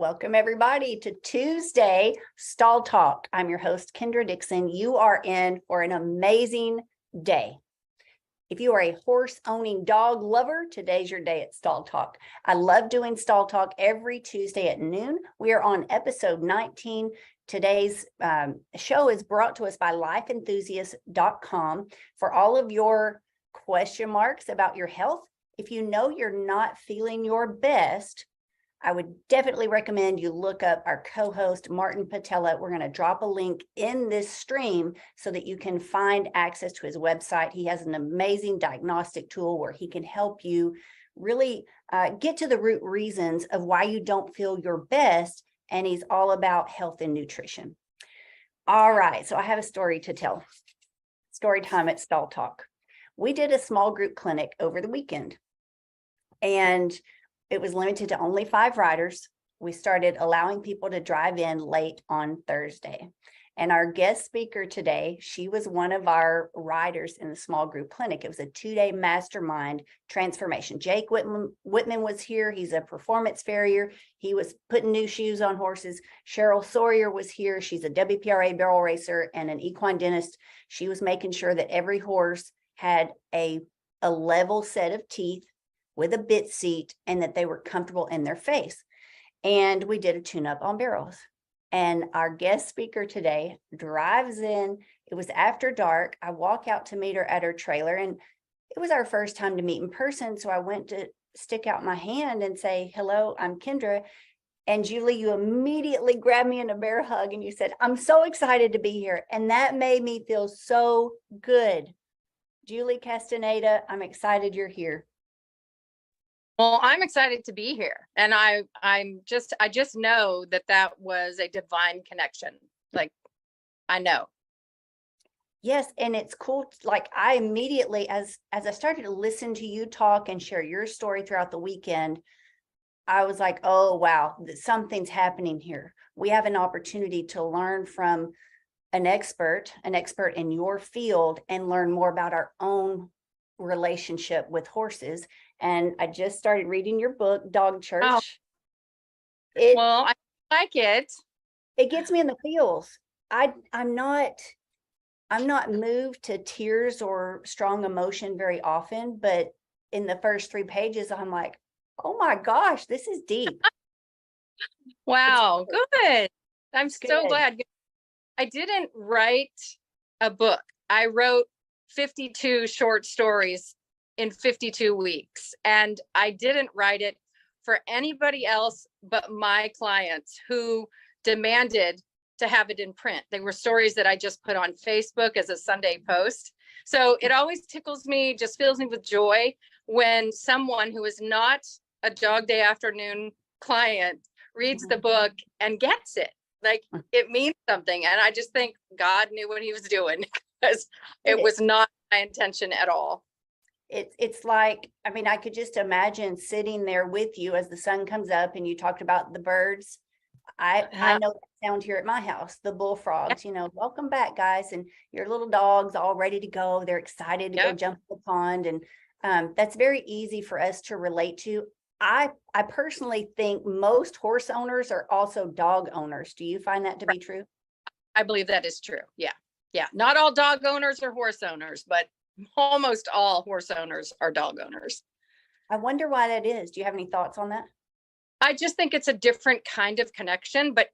Welcome everybody to Tuesday Stall Talk. I'm your host, Kendra Dixon. You are in for an amazing day. If you are a horse owning dog lover, today's your day at Stall Talk. I love doing Stall Talk every Tuesday at noon. We are on episode 19. Today's show is brought to us by lifeenthusiast.com for all of your question marks about your health. If you know you're not feeling your best, I would definitely recommend you look up our co-host, Martin Patella. We're going to drop a link in this stream so that you can find access to his website. He has an amazing diagnostic tool where he can help you really get to the root reasons of why you don't feel your best. And he's all about health and nutrition. All right, so I have a story to tell. Story time at Stall Talk. We did a small group clinic over the weekend, and it was limited to only 5 riders. We started allowing people to drive in late on Thursday. And our guest speaker today, she was one of our riders in the small group clinic. It was a 2-day mastermind transformation. Jake Whitman was here. He's a performance farrier. He was putting new shoes on horses. Cheryl Sawyer was here. She's a WPRA barrel racer and an equine dentist. She was making sure that every horse had a level set of teeth with a bit seat and that they were comfortable in their face. And we did a tune-up on barrels. And our guest speaker today drives in. It was after dark. I walk out to meet her at her trailer, and it was our first time to meet in person. So I went to stick out my hand and say, "Hello, I'm Kendra." And Julie, you immediately grabbed me in a bear hug and you said, "I'm so excited to be here." And that made me feel so good. Julie Castaneda, I'm excited you're here. Well, I'm excited to be here, and I just know that was a divine connection. Like, I know. Yes, and it's cool. Like, I immediately, as I started to listen to you talk and share your story throughout the weekend, I was like, oh wow, something's happening here. We have an opportunity to learn from an expert in your field, and learn more about our own relationship with horses. And I just started reading your book, Dog Church. Oh. Well, I like it. It gets me in the feels. I'm not moved to tears or strong emotion very often, but in the first 3 pages, I'm like, oh my gosh, this is deep. Wow, good. I'm so glad. I didn't write a book. I wrote 52 short stories in 52 weeks. And I didn't write it for anybody else but my clients who demanded to have it in print. They were stories that I just put on Facebook as a Sunday post. So it always tickles me, just fills me with joy when someone who is not a Dog Day Afternoon client reads the book and gets it. Like, it means something. And I just think God knew what he was doing, because it was not my intention at all. It's like, I mean, I could just imagine sitting there with you as the sun comes up and you talked about the birds. I know that sound here at my house, the bullfrogs, welcome back, guys. And your little dogs all ready to go. They're excited to go jump in the pond. And that's very easy for us to relate to. I personally think most horse owners are also dog owners. Do you find that to be true? I believe that is true. Yeah. Yeah. Not all dog owners are horse owners, but almost all horse owners are dog owners. I wonder why that is. Do you have any thoughts on that? I just think it's a different kind of connection, but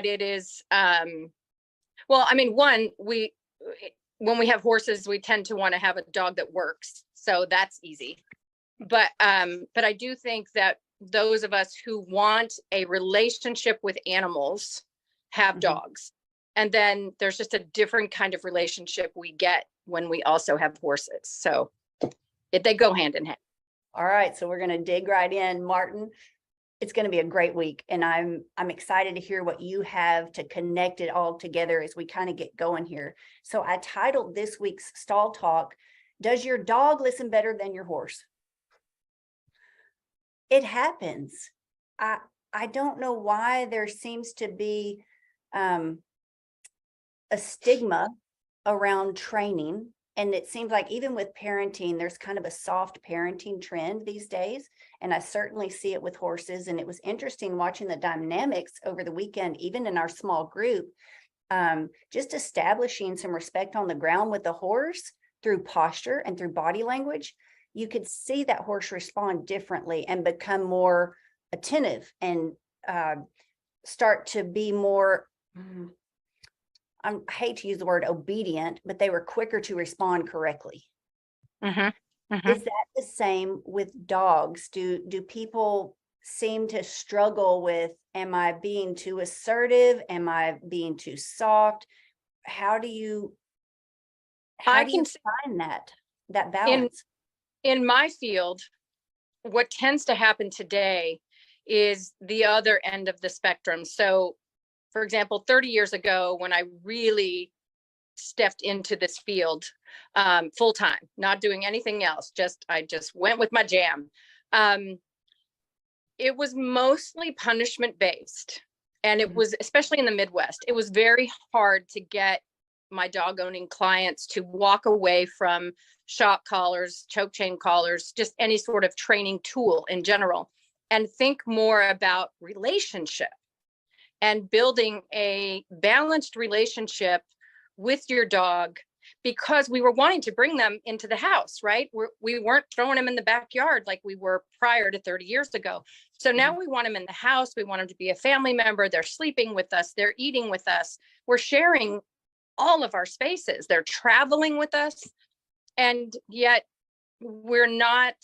it is, well, I mean, when we have horses, we tend to want to have a dog that works. So that's easy. But I do think that those of us who want a relationship with animals have dogs. And then there's just a different kind of relationship we get when we also have horses. So they go hand in hand. All right. So we're going to dig right in, Martin. It's going to be a great week. And I'm excited to hear what you have to connect it all together as we kind of get going here. So I titled this week's Stall Talk, "Does Your Dog Listen Better Than Your Horse?" It happens. I don't know why there seems to be a stigma around training And it seems like even with parenting, there's kind of a soft parenting trend these days. And I certainly see it with horses. And it was interesting watching the dynamics over the weekend, even in our small group, just establishing some respect on the ground with the horse through posture and through body language. You could see that horse respond differently and become more attentive and start to be more, I hate to use the word obedient, but they were quicker to respond correctly. Is that the same with dogs? Do people seem to struggle with, am I being too assertive? Am I being too soft? How do you find that balance? In my field, what tends to happen today is the other end of the spectrum. So, for example, 30 years ago, when I really stepped into this field full time, not doing anything else, I just went with my jam. It was mostly punishment based. And it was, especially in the Midwest, it was very hard to get my dog owning clients to walk away from shock collars, choke chain collars, just any sort of training tool in general, and think more about relationship and building a balanced relationship with your dog, because we were wanting to bring them into the house, right? We weren't throwing them in the backyard like we were prior to 30 years ago. So now we want them in the house. We want them to be a family member. They're sleeping with us. They're eating with us. We're sharing all of our spaces. They're traveling with us. And yet we're not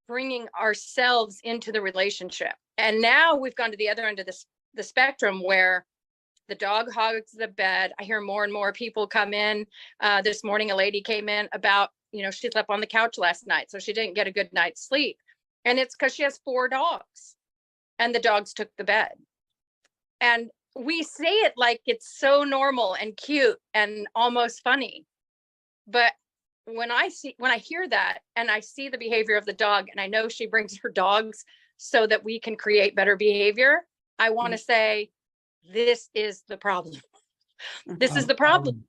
bringing ourselves into the relationship. And now we've gone to the other end of the spectrum where the dog hogs the bed. I hear more and more people come in. This morning, a lady came in about, she slept on the couch last night, so she didn't get a good night's sleep. And it's because she has 4 dogs and the dogs took the bed. And we say it like it's so normal and cute and almost funny. But when I hear that and I see the behavior of the dog, and I know she brings her dogs so that we can create better behavior, I want to say, this is the problem. This is the problem.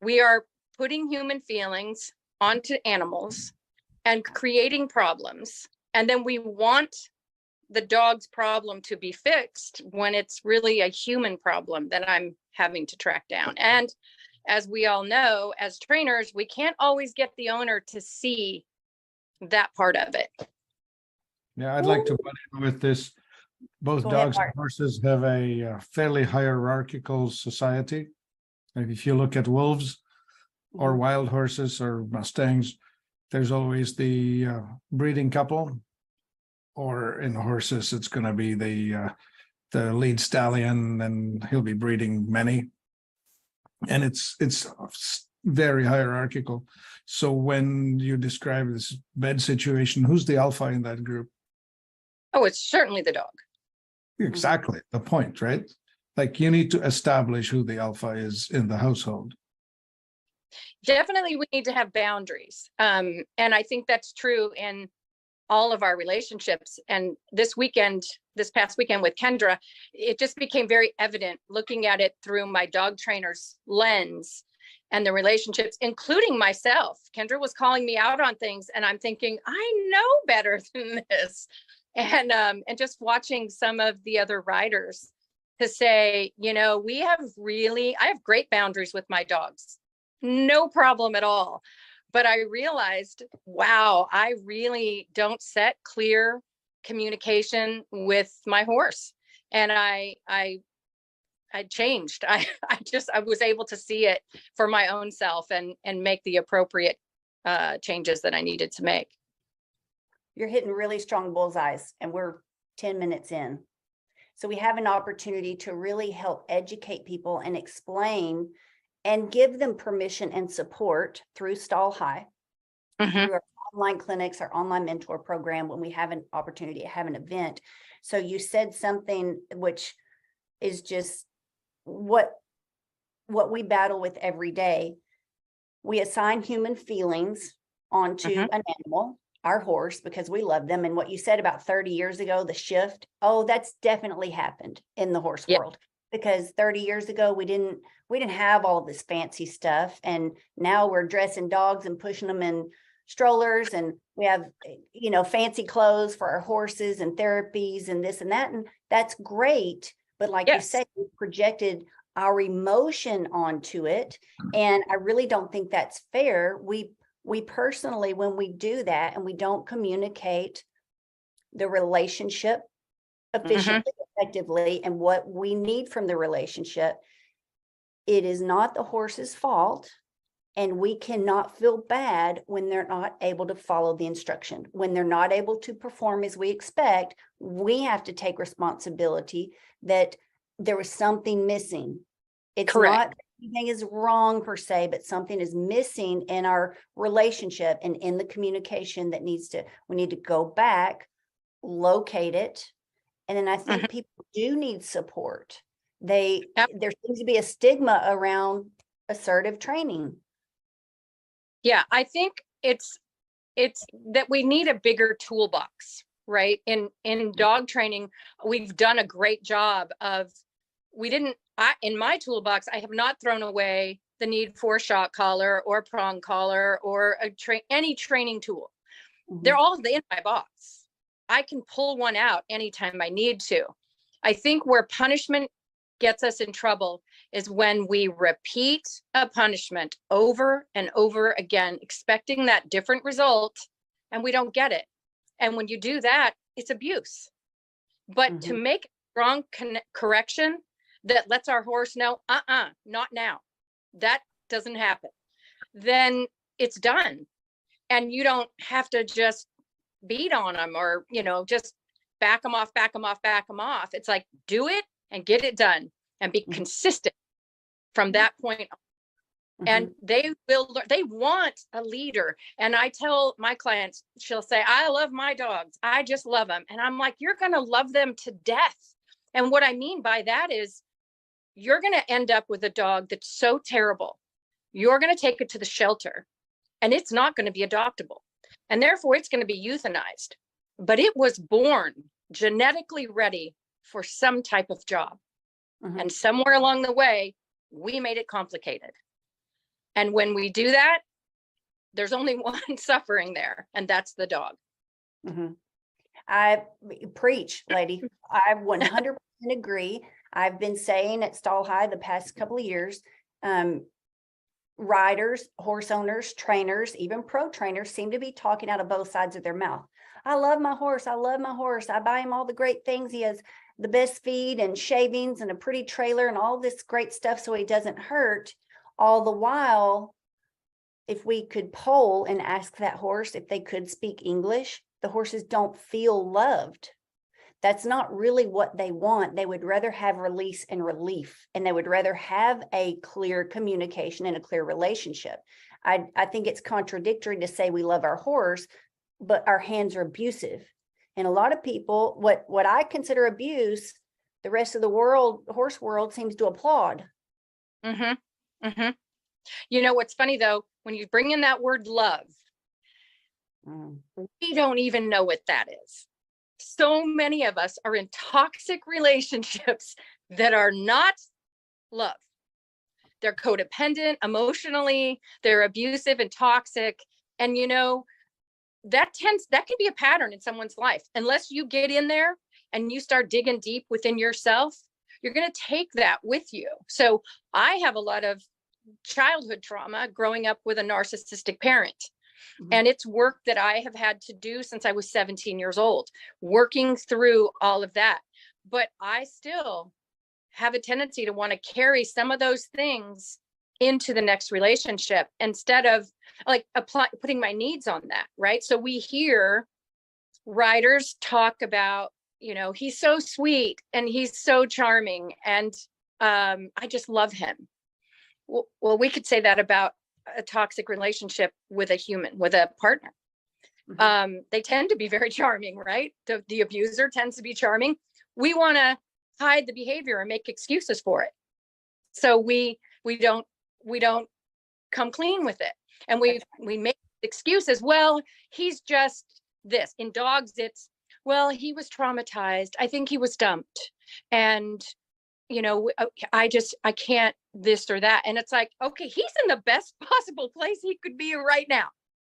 We are putting human feelings onto animals and creating problems. And then we want the dog's problem to be fixed when it's really a human problem that I'm having to track down. And as we all know, as trainers, we can't always get the owner to see that part of it. Yeah, I'd like to butt in with this. Both dogs and horses have a fairly hierarchical society. Like if you look at wolves or wild horses or Mustangs, there's always the breeding couple, or in horses, it's going to be the lead stallion, and he'll be breeding many. And it's very hierarchical. So when you describe this bed situation, who's the alpha in that group? Oh, it's certainly the dog. Exactly the point, right? Like you need to establish who the alpha is in the household. Definitely, we need to have boundaries. And I think that's true in all of our relationships. And this past weekend with Kendra, it just became very evident looking at it through my dog trainer's lens and the relationships, including myself. Kendra was calling me out on things and I'm thinking, I know better than this. And just watching some of the other riders to say, I have great boundaries with my dogs, no problem at all. But I realized, wow, I really don't set clear communication with my horse. And I changed. I was able to see it for my own self and make the appropriate changes that I needed to make. You're hitting really strong bullseyes, and we're 10 minutes in. So we have an opportunity to really help educate people and explain and give them permission and support through Stall High, through our online clinics, our online mentor program, when we have an opportunity to have an event. So you said something which is just what we battle with every day. We assign human feelings onto an animal, our horse, because we love them. And what you said about 30 years ago, the shift, that's definitely happened in the horse world. because 30 years ago we didn't have all this fancy stuff, and now we're dressing dogs and pushing them in strollers, and we have, you know, fancy clothes for our horses and therapies and this and that, and that's great. But like you Yes. said, we projected our emotion onto it, and I really don't think that's fair. We personally, when we do that and we don't communicate the relationship efficiently, effectively, and what we need from the relationship, it is not the horse's fault. And we cannot feel bad when they're not able to follow the instruction. When they're not able to perform as we expect, we have to take responsibility that there was something missing. It's Correct. not anything is wrong per se, but something is missing in our relationship and in the communication that we need to go back, locate it. And then I think people do need support. There seems to be a stigma around assertive training. Yeah, I think it's that we need a bigger toolbox, right? In dog training, we've done a great job of, in my toolbox, I have not thrown away the need for shock collar or prong collar or any training tool. They're all in my box. I can pull one out anytime I need to. I think where punishment gets us in trouble is when we repeat a punishment over and over again, expecting that different result, and we don't get it. And when you do that, it's abuse. But to make a strong correction that lets our horse know, not now, that doesn't happen, then it's done. And you don't have to just beat on them or, you know, just back them off. It's like, do it and get it done and be consistent from that point on. And they want a leader. And I tell my clients, she'll say, I love my dogs. I just love them. And I'm like, you're going to love them to death. And what I mean by that is you're going to end up with a dog that's so terrible. You're going to take it to the shelter and it's not going to be adoptable. And therefore it's going to be euthanized. But it was born genetically ready for some type of job. And somewhere along the way, we made it complicated. And when we do that, there's only one suffering there, and that's the dog. I preach, lady. I 100% agree. I've been saying at Stall High the past couple of years, riders, horse owners, trainers, even pro trainers seem to be talking out of both sides of their mouth. I love my horse. I love my horse. I buy him all the great things. He has the best feed and shavings and a pretty trailer and all this great stuff so he doesn't hurt. All the while, if we could poll and ask that horse if they could speak English, the horses don't feel loved. That's not really what they want. They would rather have release and relief, and they would rather have a clear communication and a clear relationship. I think it's contradictory to say we love our horse, but our hands are abusive. And a lot of people, what I consider abuse, the rest of the world, horse world, seems to applaud. You know, what's funny though, when you bring in that word love, we don't even know what that is. So many of us are in toxic relationships that are not love. They're codependent emotionally, they're abusive and toxic. And you know, that can be a pattern in someone's life. Unless you get in there and you start digging deep within yourself, you're going to take that with you. So I have a lot of childhood trauma growing up with a narcissistic parent. And it's work that I have had to do since I was 17 years old, working through all of that. But I still have a tendency to want to carry some of those things into the next relationship instead of like putting my needs on that, right? So we hear riders talk about, you know, he's so sweet and he's so charming and I just love him. Well, we could say that about a toxic relationship with a human, with a partner. They tend to be very charming, right? The abuser tends to be charming. We want to hide the behavior and make excuses for it. So we don't come clean with it. And we make excuses. Well, he's just this. In dogs, it's, well, he was traumatized. I think he was dumped. And I can't this or that. And it's like, okay, he's in the best possible place he could be right now.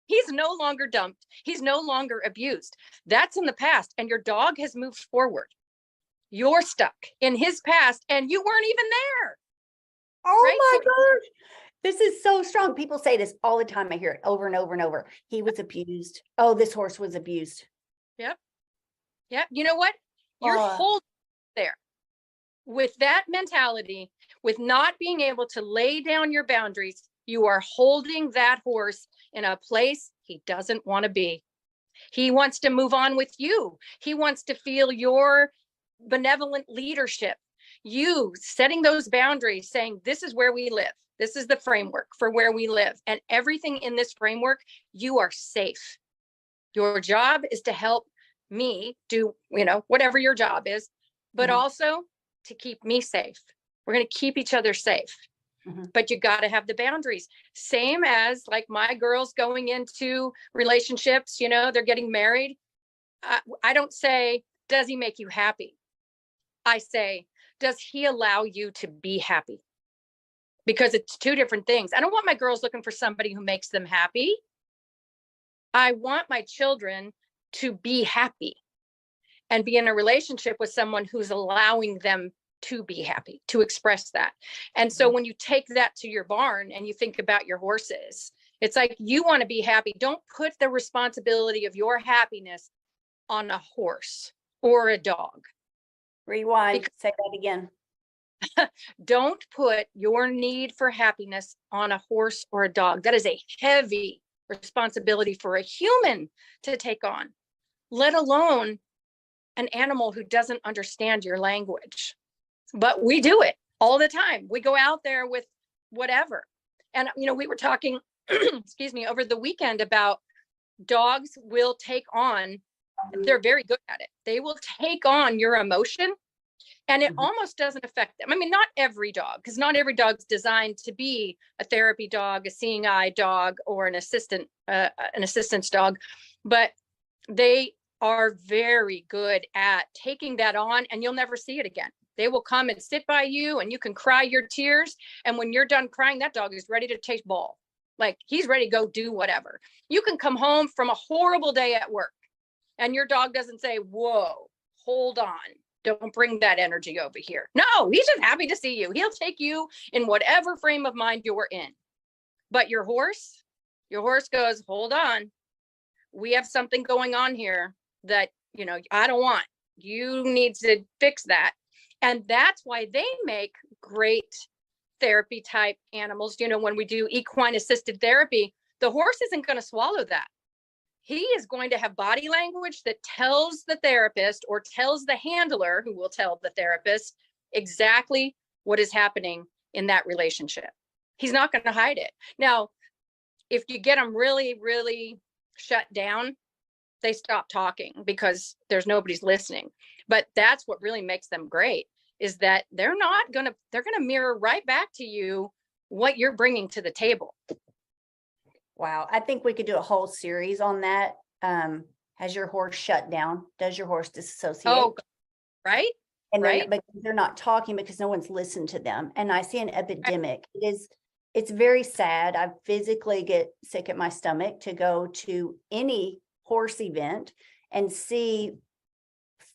He's no longer dumped. He's no longer abused. That's in the past. And your dog has moved forward. You're stuck in his past and you weren't even there. Oh Right? my So- gosh. This is so strong. People say this all the time. I hear it over and over and over. He was abused. Oh, this horse was abused. Yeah. You know what? You're Oh. holding there with that mentality, with not being able to lay down your boundaries. You are holding that horse in a place he doesn't want to be. He wants to move on with you. He wants to feel your benevolent leadership. You setting those boundaries, saying, this is where we live. This is the framework for where we live. And everything in this framework, you are safe. Your job is to help me do, whatever your job is, but Mhm. also to keep me safe. We're going to keep each other safe. Mhm. But you got to have the boundaries. Same as like my girls going into relationships, they're getting married. I don't say, does he make you happy? I say, does he allow you to be happy? Because it's two different things. I don't want my girls looking for somebody who makes them happy. I want my children to be happy and be in a relationship with someone who's allowing them to be happy, to express that. And so when you take that to your barn and you think about your horses, it's like, you want to be happy. Don't put the responsibility of your happiness on a horse or a dog. Rewind. Say that again. Don't put your need for happiness on a horse or a dog. That is a heavy responsibility for a human to take on, let alone an animal who doesn't understand your language. But we do it all the time. We go out there with whatever. And, we were talking, excuse me, over the weekend about dogs will take on, they're very good at it. They will take on your emotion and it Mhm. almost doesn't affect them. I mean, not every dog, because not every dog's designed to be a therapy dog, a seeing eye dog, or an assistance dog, but they are very good at taking that on and you'll never see it again. They will come and sit by you and you can cry your tears. And when you're done crying, that dog is ready to take ball. Like he's ready to go do whatever. You can come home from a horrible day at work and your dog doesn't say, whoa, hold on. Don't bring that energy over here. No, he's just happy to see you. He'll take you in whatever frame of mind you're in. But your horse goes, hold on. We have something going on here that, I don't want. You need to fix that. And that's why they make great therapy type animals. When we do equine assisted therapy, the horse isn't going to swallow that. He is going to have body language that tells the therapist or tells the handler, who will tell the therapist exactly what is happening in that relationship. He's not going to hide it. Now, if you get them really, really shut down, they stop talking because there's nobody's listening. But that's what really makes them great, is that they're going to mirror right back to you what you're bringing to the table. Wow. I think we could do a whole series on that. Has your horse shut down? Does your horse disassociate? Oh, right. And right. because they're not talking because no one's listened to them. And I see an epidemic. It's very sad. I physically get sick at my stomach to go to any horse event and see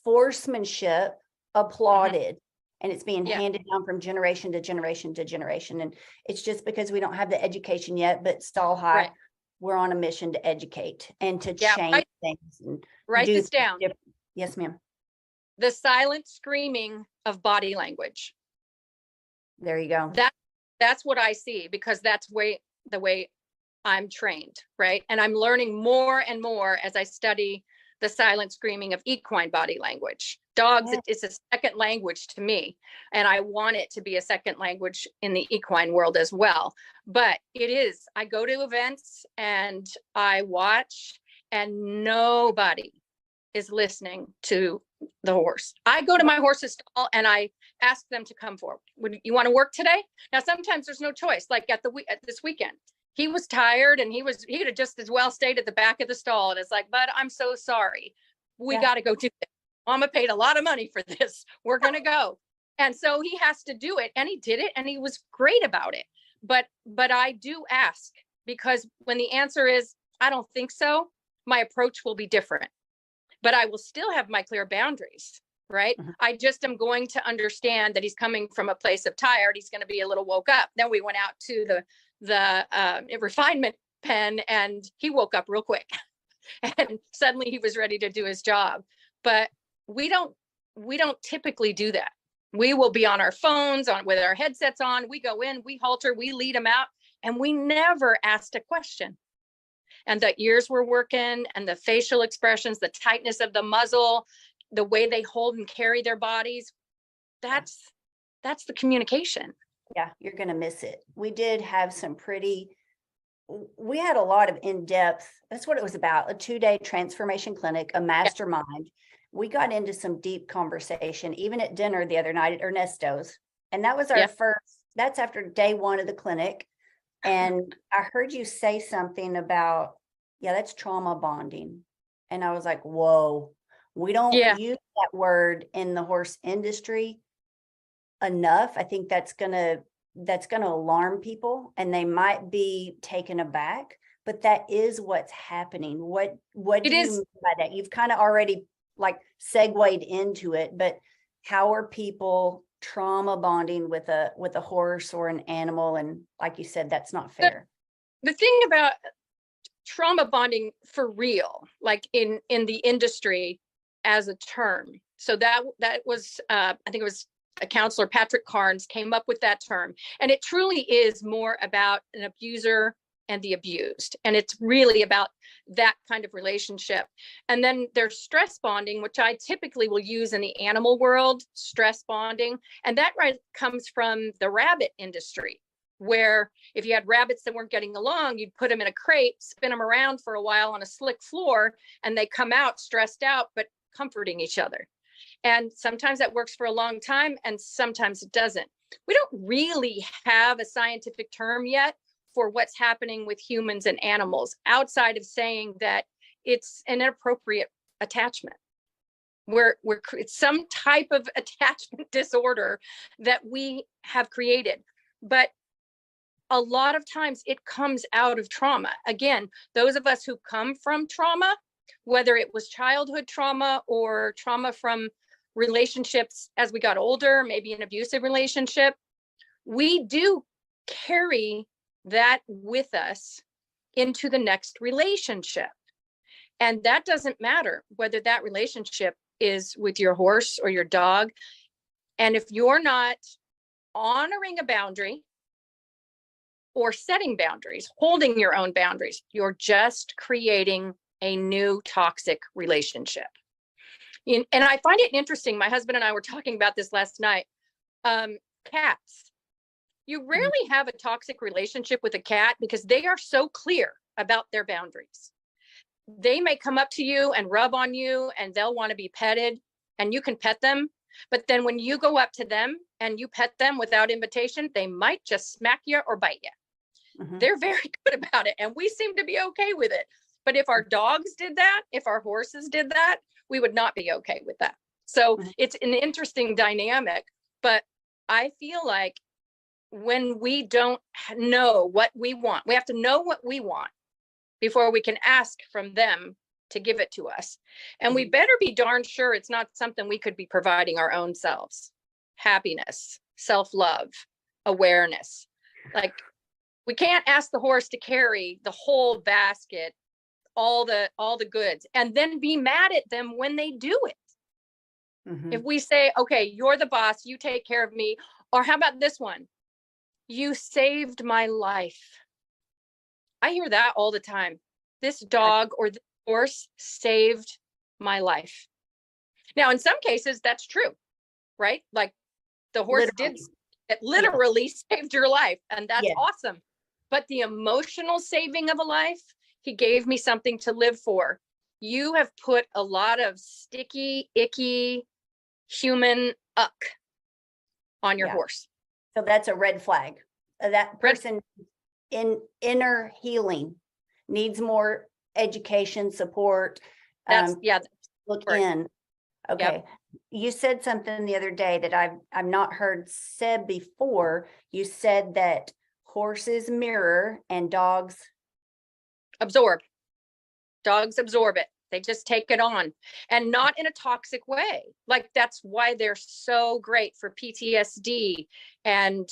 horsemanship applauded. And it's being handed down from generation to generation to generation. And it's just because we don't have the education yet, but Stall High, we're on a mission to educate and to change things. And write this down. Yes, ma'am. The silent screaming of body language. There you go. That's what I see, because that's the way I'm trained, right? And I'm learning more and more as I study the silent screaming of equine body language. Dogs, it's a second language to me, and I want it to be a second language in the equine world as well. But it is, I go to events and I watch, and nobody is listening to the horse. I go to my horse's stall and I ask them to come forward. Would you want to work today? Now, sometimes there's no choice. Like at this weekend, he was tired and he could have just as well stayed at the back of the stall. And it's like, but I'm so sorry. We got to go do this. Mama paid a lot of money for this. We're going to go. And so he has to do it, and he did it, and he was great about it. But I do ask, because when the answer is, I don't think so, my approach will be different. But I will still have my clear boundaries, right? I just am going to understand that he's coming from a place of tired. He's going to be a little woke up. Then we went out to the refinement pen, and he woke up real quick. And suddenly he was ready to do his job. But we don't typically do that. We will be on our phones with our headsets on. We go in, we halter, we lead them out, and we never asked a question. And the ears were working, and the facial expressions, the tightness of the muzzle, the way they hold and carry their bodies. That's the communication. Yeah, you're going to miss it. We did have we had a lot of in-depth, that's what it was about, a 2-day transformation clinic, a mastermind. We got into some deep conversation, even at dinner the other night at Ernesto's. And that was our that's after day 1 of the clinic. And I heard you say something about, that's trauma bonding. And I was like, whoa, we don't use that word in the horse industry enough. I think that's gonna alarm people, and they might be taken aback, but that is what's happening. What do you mean by that? You've kind of already like segued into it, but how are people trauma bonding with a horse or an animal? And like you said, that's not fair. The thing about trauma bonding for real, like in the industry as a term. So that was, I think it was a counselor, Patrick Carnes, came up with that term. And it truly is more about an abuser and the abused. And it's really about that kind of relationship. And then there's stress bonding, which I typically will use in the animal world, stress bonding. And that comes from the rabbit industry, where if you had rabbits that weren't getting along, you'd put them in a crate, spin them around for a while on a slick floor, and they come out stressed out, but comforting each other. And sometimes that works for a long time, and sometimes it doesn't. We don't really have a scientific term yet for what's happening with humans and animals, outside of saying that it's an inappropriate attachment. It's some type of attachment disorder that we have created. But a lot of times it comes out of trauma. Again, those of us who come from trauma, whether it was childhood trauma or trauma from relationships as we got older, maybe an abusive relationship, we do carry that with us into the next relationship. And that doesn't matter whether that relationship is with your horse or your dog. And if you're not honoring a boundary or setting boundaries, holding your own boundaries, you're just creating a new toxic relationship. And I find it interesting. My husband and I were talking about this last night. Cats. You rarely have a toxic relationship with a cat because they are so clear about their boundaries. They may come up to you and rub on you, and they'll want to be petted, and you can pet them. But then when you go up to them and you pet them without invitation, they might just smack you or bite you. They're very good about it, and we seem to be okay with it. But if our dogs did that, if our horses did that, we would not be okay with that. So it's an interesting dynamic. But I feel like when we don't know what we want, we have to know what we want before we can ask from them to give it to us. And we better be darn sure it's not something we could be providing our own selves. Happiness, self-love, awareness. Like, we can't ask the horse to carry the whole basket, all the goods, and then be mad at them when they do it. If we say, okay, you're the boss, you take care of me. Or how about this one? You saved my life. I hear that all the time. This dog or the horse saved my life. Now, in some cases, that's true, right? Like the horse literally saved your life, and that's awesome. But the emotional saving of a life, he gave me something to live for. You have put a lot of sticky, icky, human on your horse. So that's a red flag. That person in inner healing needs more education, support. That's look in. Okay, you said something the other day that I've not heard said before. You said that horses mirror and dogs. Absorb. Dogs absorb it. They just take it on, and not in a toxic way. Like, that's why they're so great for PTSD and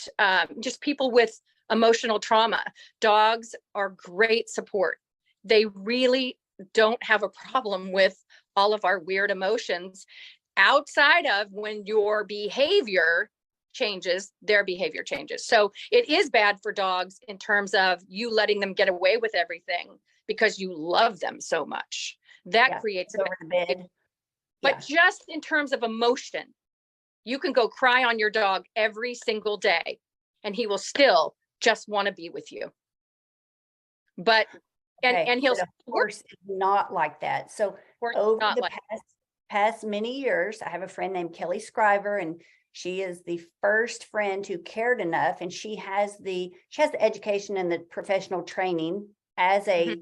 just people with emotional trauma. Dogs are great support. They really don't have a problem with all of our weird emotions outside of when your behavior changes, their behavior changes. So it is bad for dogs in terms of you letting them get away with everything because you love them so much. That creates a over the bed. but just in terms of emotion, you can go cry on your dog every single day and he will still just want to be with you. But and he'll of course not like that. So over the past many years, I have a friend named Kelly Scriver, and she is the first friend who cared enough, and she has the education and the professional training as a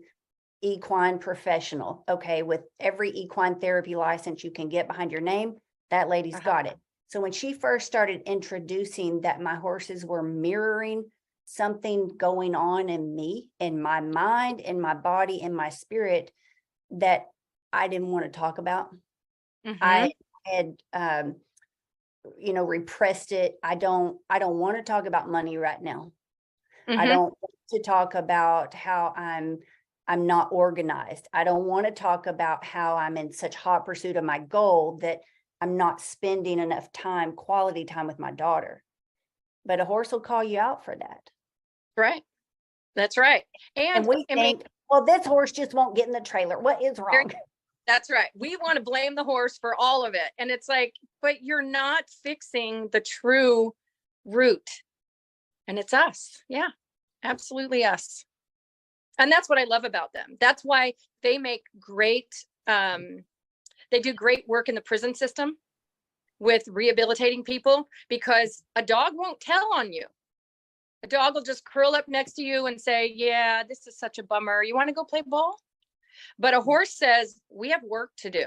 equine professional. Okay, with every equine therapy license you can get behind your name, that lady's got it. So when she first started introducing that my horses were mirroring something going on in me, in my mind, in my body, in my spirit, that I didn't want to talk about. I had repressed it. I don't want to talk about money right now. I don't want to talk about how I'm not organized. I don't want to talk about how I'm in such hot pursuit of my goal that I'm not spending enough time, quality time with my daughter. But a horse will call you out for that. Right. That's right. And we think, well, this horse just won't get in the trailer. What is wrong? That's right. We want to blame the horse for all of it. And it's like, but you're not fixing the true root. And it's us. Yeah, absolutely us. And that's what I love about them. That's why they make great, they do great work in the prison system with rehabilitating people, because a dog won't tell on you. A dog will just curl up next to you and say, yeah, this is such a bummer. You want to go play ball? But a horse says, we have work to do,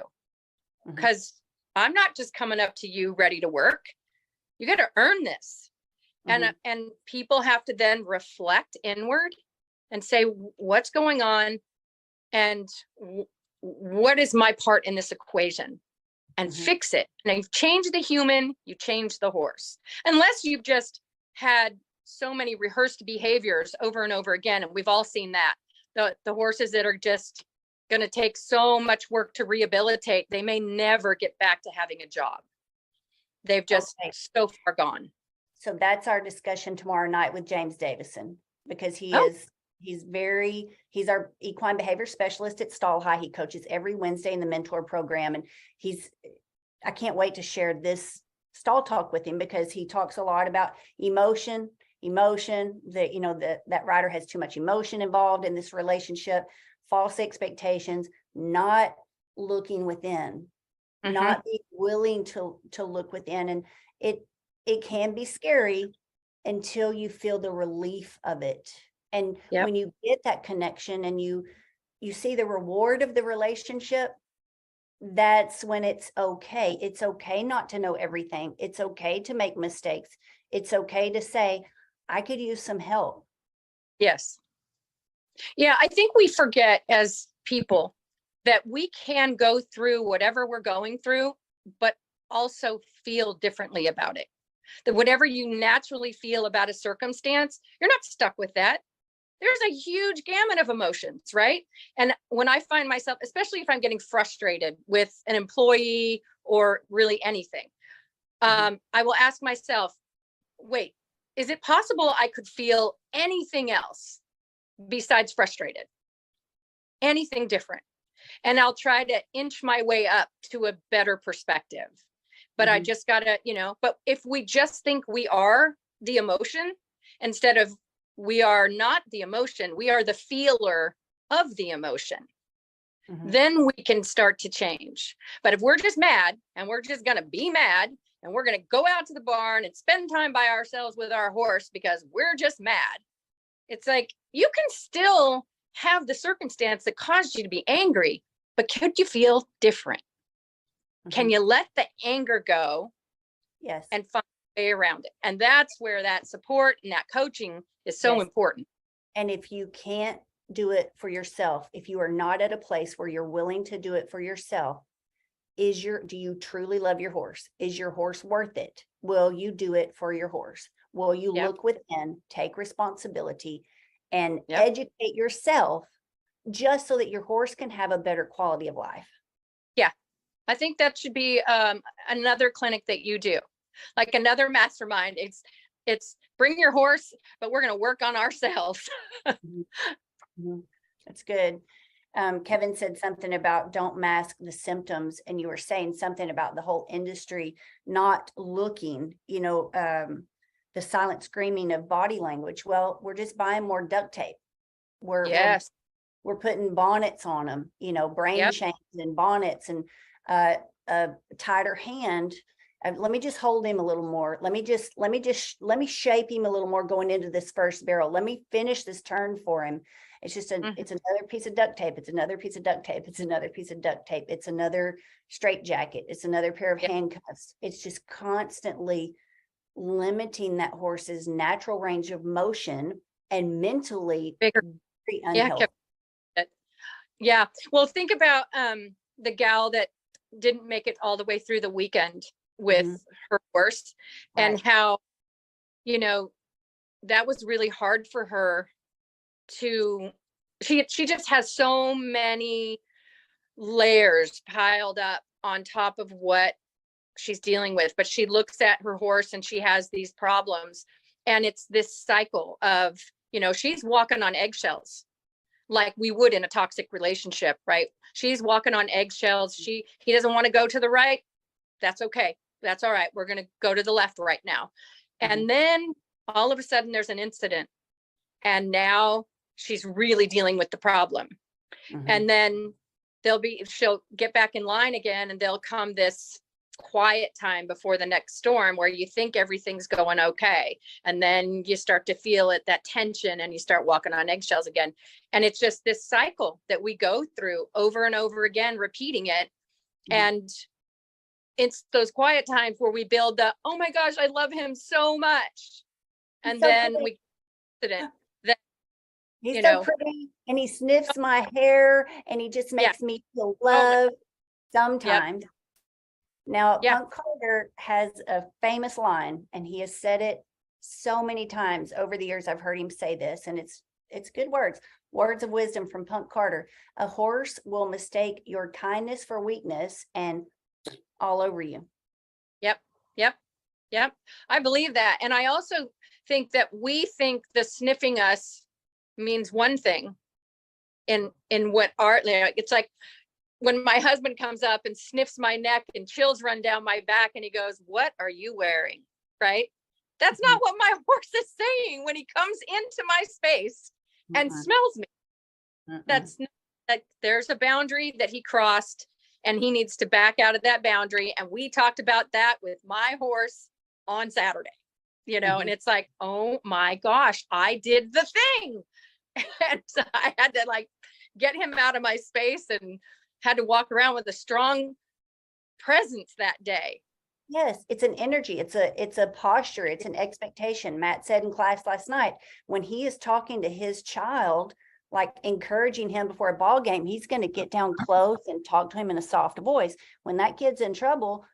because I'm not just coming up to you ready to work. You got to earn this. And people have to then reflect inward and say, what's going on? And what is my part in this equation? And fix it. And you change the human, you change the horse. Unless you've just had so many rehearsed behaviors over and over again. And we've all seen that. The horses that are just going to take so much work to rehabilitate, they may never get back to having a job. They've just so far gone. So that's our discussion tomorrow night with James Davison, because he's our equine behavior specialist at Stall High. He coaches every Wednesday in the mentor program. And I can't wait to share this stall talk with him, because he talks a lot about emotion, that rider has too much emotion involved in this relationship, false expectations, not looking within, not being willing to look within. And it can be scary until you feel the relief of it. And when you get that connection and you see the reward of the relationship, that's when it's okay. It's okay not to know everything. It's okay to make mistakes. It's okay to say, I could use some help. Yes. Yeah, I think we forget as people that we can go through whatever we're going through, but also feel differently about it. That whatever you naturally feel about a circumstance, you're not stuck with that. There's a huge gamut of emotions, right? And when I find myself, especially if I'm getting frustrated with an employee or really anything, I will ask myself, wait, is it possible I could feel anything else besides frustrated? Anything different? And I'll try to inch my way up to a better perspective. But I just gotta, but if we just think we are the emotion, instead of we are not the emotion, we are the feeler of the emotion, then we can start to change. But if we're just mad and we're just gonna be mad and we're gonna go out to the barn and spend time by ourselves with our horse because we're just mad, it's like, you can still have the circumstance that caused you to be angry, but could you feel different? Can you let the anger go Yes. and find a way around it? And that's where that support and that coaching is so Yes. important. And if you can't do it for yourself, if you are not at a place where you're willing to do it for yourself, do you truly love your horse? Is your horse worth it? Will you do it for your horse? Will you Yep. look within, take responsibility, and Yep. educate yourself just so that your horse can have a better quality of life? I think that should be another clinic that you do, like another mastermind. It's bring your horse, but we're going to work on ourselves. Mhm. That's good. Kevin said something about don't mask the symptoms, and you were saying something about the whole industry not looking, the silent screaming of body language. Well, we're just buying more duct tape. Yes. We're putting bonnets on them, brain Yep. chains and bonnets and a tighter hand. Let me just hold him a little more. Let me shape him a little more going into this first barrel. Let me finish this turn for him. It's just it's another piece of duct tape. It's another piece of duct tape. It's another piece of duct tape. It's another straight jacket. It's another pair of Yep. handcuffs. It's just constantly limiting that horse's natural range of motion and mentally Bigger. very Yeah. unhealthy. Yeah. Well, think about the gal that didn't make it all the way through the weekend with her horse, and Right. how, that was really hard for her to, she just has so many layers piled up on top of what she's dealing with. But she looks at her horse and she has these problems, and it's this cycle of, she's walking on eggshells like we would in a toxic relationship, right? She's walking on eggshells. He doesn't want to go to the right. That's okay. That's all right. We're going to go to the left right now. And then all of a sudden there's an incident, and now she's really dealing with the problem. And then she'll get back in line again, and there'll come this quiet time before the next storm where you think everything's going okay, and then you start to feel it, that tension, and you start walking on eggshells again. And it's just this cycle that we go through over and over again, repeating it. And it's those quiet times where we build the, oh my gosh, I love him so much, and so then pretty. He's so pretty, and he sniffs my hair, and he just makes me feel loved sometimes. Now, Punk Carter has a famous line, and he has said it so many times over the years. I've heard him say this, and it's good words of wisdom from Punk Carter. A horse will mistake your kindness for weakness and all over you. Yep. I believe that. And I also think that we think the sniffing us means one thing in what it's like when my husband comes up and sniffs my neck and chills run down my back, and he goes, "What are you wearing?" Right? That's not what my horse is saying when he comes into my space and smells me. That's not, like, there's a boundary that he crossed, and he needs to back out of that boundary. And we talked about that with my horse on Saturday, and it's like, oh my gosh, I did the thing. And so I had to get him out of my space, and had to walk around with a strong presence that day. Yes, it's an energy. It's a posture. It's an expectation. Matt said in class last night, when he is talking to his child, like encouraging him before a ball game, he's going to get down close and talk to him in a soft voice. When that kid's in trouble,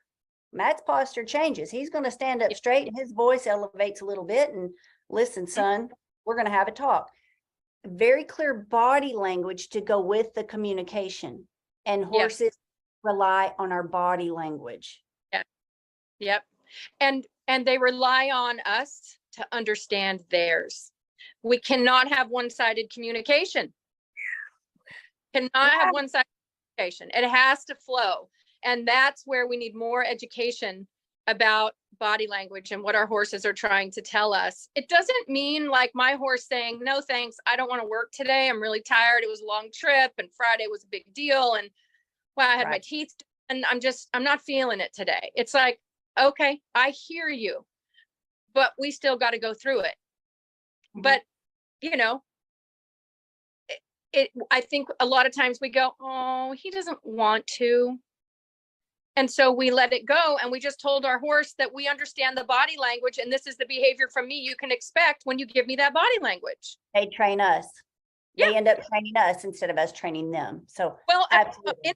Matt's posture changes. He's going to stand up straight, and his voice elevates a little bit. And listen, son, we're going to have a talk. Very clear body language to go with the communication, and horses rely on our body language. Yep. And they rely on us to understand theirs. We cannot have one-sided communication. Have one-sided communication. It has to flow. And that's where we need more education about body language and what our horses are trying to tell us. It doesn't mean like my horse saying, "No, thanks. I don't want to work today. I'm really tired. It was a long trip, and Friday was a big deal. And wow, I had my teeth, and I'm not feeling it today." It's like, okay, I hear you, but we still got to go through it. But, I think a lot of times we go, "Oh, he doesn't want to." And so we let it go, and we just told our horse that we understand the body language, and this is the behavior from me you can expect when you give me that body language. They train us. Yeah. They end up training us instead of us training them. So Well, absolutely.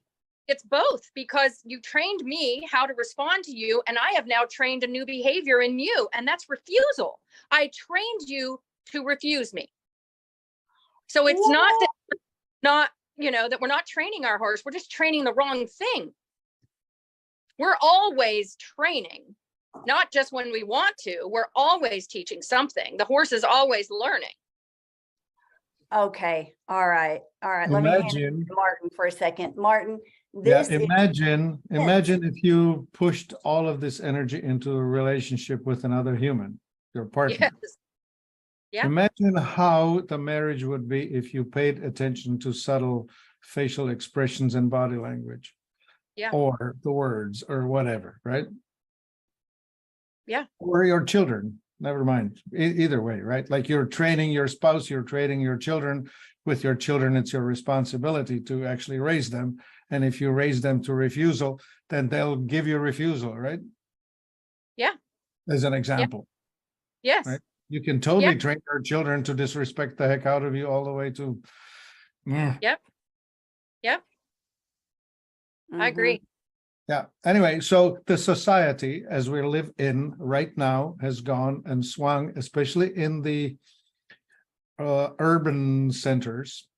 it's both, because you trained me how to respond to you, and I have now trained a new behavior in you, and that's refusal. I trained you to refuse me. So it's not that that we're not training our horse, we're just training the wrong thing. We're always training, not just when we want to. We're always teaching something. The horse is always learning. Okay. All right. Let me hand it Imagine, to Martin for a second. Martin, yeah, this is imagine if you pushed all of this energy into a relationship with another human, your partner. Yes. Yeah. Imagine how the marriage would be if you paid attention to subtle facial expressions and body language. Yeah. Or the words or whatever, right? Yeah. Or your children, never mind. Either way, right? Like you're training your spouse, you're training your children. With your children, it's your responsibility to actually raise them. And if you raise them to refusal, then they'll give you refusal, right? Yeah. As an example. Yes. Right. You can totally train your children to disrespect the heck out of you all the way to. Yep. I agree. Yeah. Anyway, so the society as we live in right now has gone and swung, especially in the urban centers,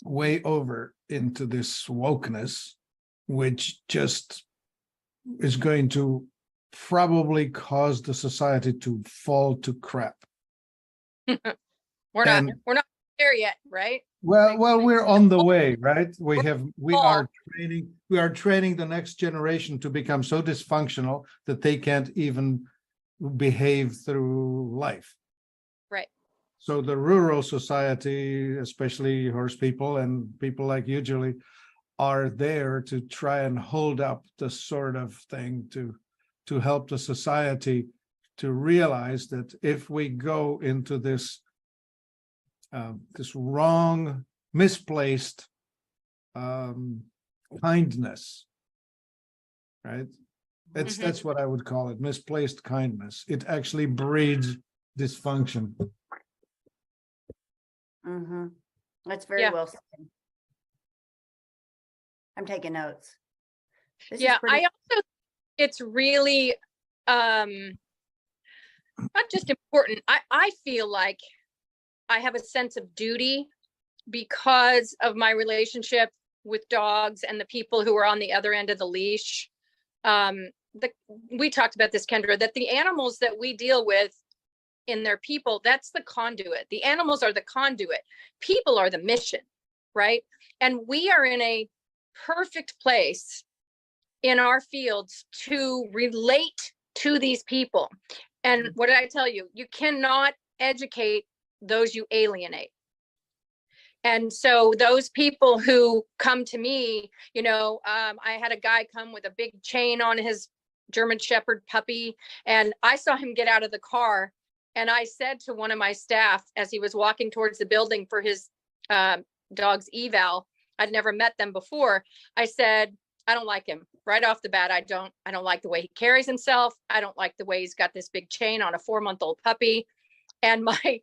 way over into this wokeness, which just is going to probably cause the society to fall to crap. We're not there yet, right? Well, we're on the way, right? We all- are training the next generation to become so dysfunctional that they can't even behave through life. Right. So the rural society, especially horse people and people like you, Julie, are there to try and hold up the sort of thing to help the society to realize that if we go into this wrong, misplaced kindness, right? That's what I would call it, misplaced kindness. It actually breeds dysfunction. That's very well said. I'm taking notes. This is pretty- I also, it's really not just important. I feel like I have a sense of duty because of my relationship with dogs and the people who are on the other end of the leash. We talked about this, Kendra, that the animals that we deal with in their people, that's the conduit. The animals are the conduit. People are the mission, right? And we are in a perfect place in our fields to relate to these people. And what did I tell you? You cannot educate those you alienate. And so those people who come to me, I had a guy come with a big chain on his German Shepherd puppy, and I saw him get out of the car. And I said to one of my staff as he was walking towards the building for his dog's eval, I'd never met them before. I said, I don't like him right off the bat. I don't like the way he carries himself. I don't like the way he's got this big chain on a 4-month-old puppy. And my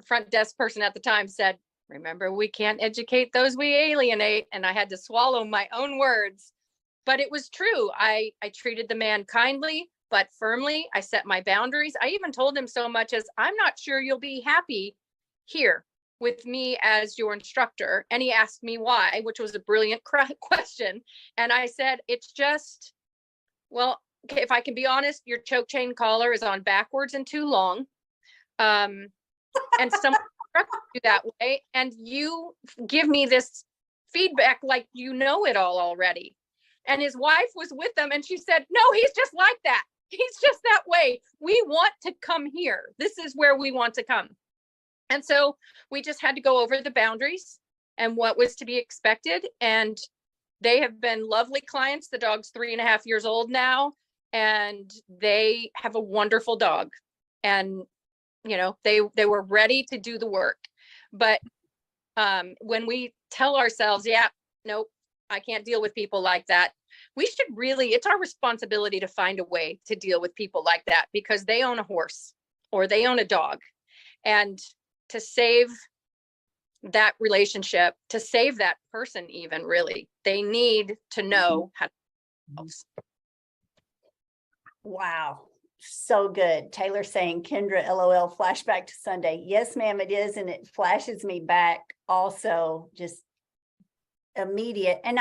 front desk person at the time said, remember, we can't educate those we alienate. And I had to swallow my own words, but it was true. I treated the man kindly, but firmly. I set my boundaries. I even told him so much as, I'm not sure you'll be happy here with me as your instructor. And he asked me why, which was a brilliant question. And I said, it's just, well, okay, if I can be honest, your choke chain collar is on backwards and too long. And someone instructed you that way, and you give me this feedback like you know it all already. And his wife was with them, and she said, no, he's just like that. He's just that way. We want to come here. This is where we want to come. And so we just had to go over the boundaries and what was to be expected. And they have been lovely clients. The dog's 3.5 years old now, and they have a wonderful dog. And they were ready to do the work. But when we tell ourselves, yeah, nope, I can't deal with people like that. We should really, it's our responsibility to find a way to deal with people like that because they own a horse or they own a dog. And to save that relationship, to save that person, even really, they need to know how to. Wow. So good. Taylor saying, Kendra, LOL, flashback to Sunday. Yes, ma'am, it is. And it flashes me back also, just immediate. And